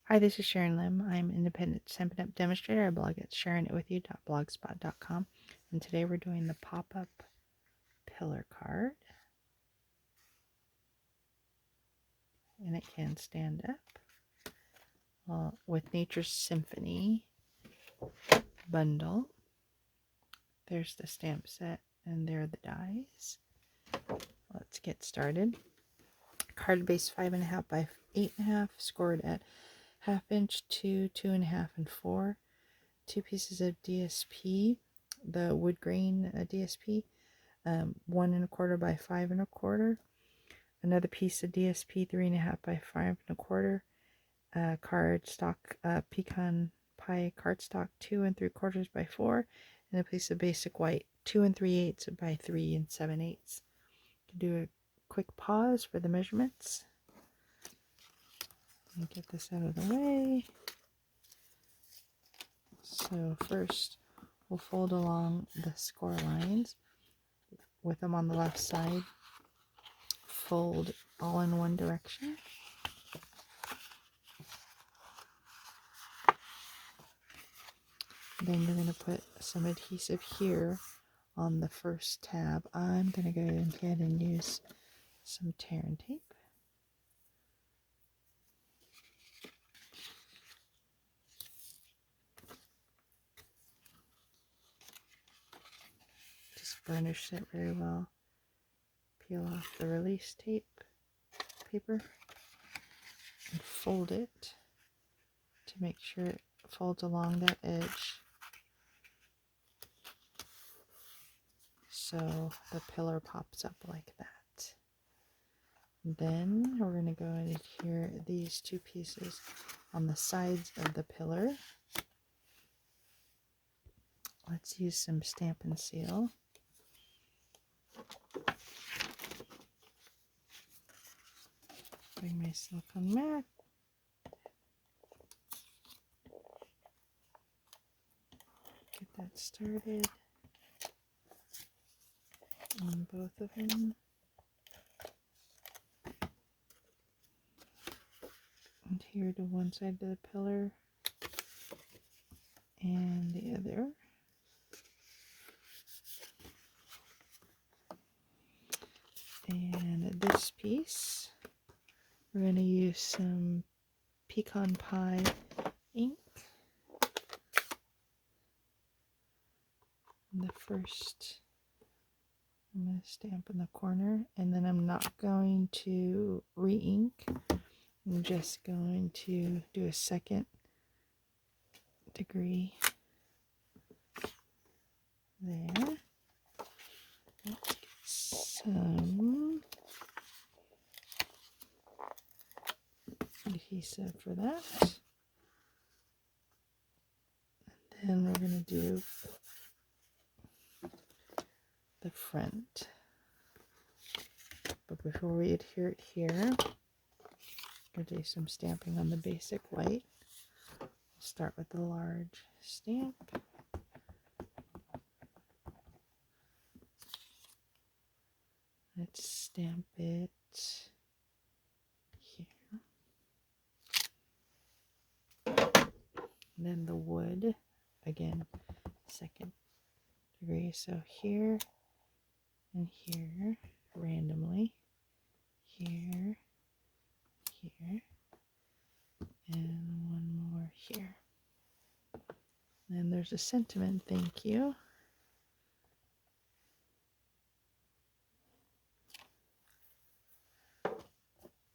Hi, this is Sharon Lim. I'm an independent Stampin' Demonstrator. I blog at sharonitwithyou.blogspot.com. And today we're doing the pop-up pillar card. And it can stand up with Nature's Symphony bundle. There's the stamp set and there are the dies. Let's get started. Card base 5.5 by 8.5, scored at 1/2 inch, 2, 2.5, and 4. 2 pieces of DSP, the wood grain DSP, 1 1/4 by 5 1/4. Another piece of DSP, 3.5 by 5 1/4. Cardstock, pecan pie cardstock, 2 3/4 by 4, and a piece of basic white, 2 3/8 by 3 7/8. Do a quick pause for the measurements. Let me get this out of the way. So first, we'll fold along the score lines with them on the left side. Fold all in one direction. Then you're going to put some adhesive here on the first tab. I'm going to go ahead and use some tear and tape. Just burnish it very well. Peel off the release tape paper and fold it to make sure it folds along that edge, so the pillar pops up like that. Then we're going to go and adhere these 2 pieces on the sides of the pillar. Let's use some Stampin' Seal. Bring my silicone mat. Get that started on both of them. Adhere to one side of the pillar and the other. And this piece, we're going to use some pecan pie ink. The first, I'm going to stamp in the corner, and then I'm not going to re-ink. I'm just going to do a 2nd degree there. Let's get some adhesive for that. And then we're going to do the front. But before we adhere it here, we'll do some stamping on the basic white. We'll start with the large stamp. Let's stamp it here. And then the wood, again, 2nd degree. So here and here, randomly. Here, here, and one more here. And there's a sentiment, thank you.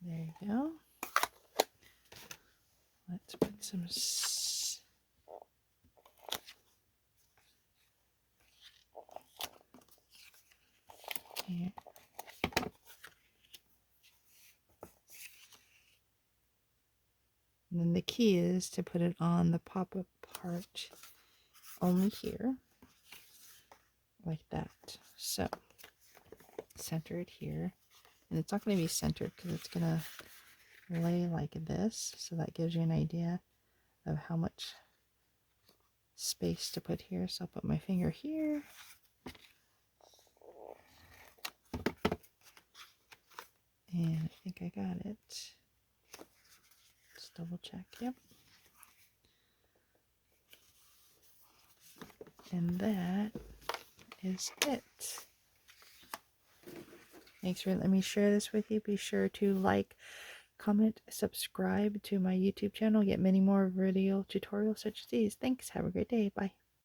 There you go. Let's put some here. And then the key is to put it on the pop-up part only here, like that. So center it here, and it's not going to be centered because it's going to lay like this, so that gives you an idea of how much space to put here. So I'll put my finger here, and I think I got it. double check. Yep. And that is it. Thanks for letting me share this with you. Be sure to like, comment, subscribe to my YouTube channel. Get many more video tutorials such as these. Thanks. Have a great day. Bye.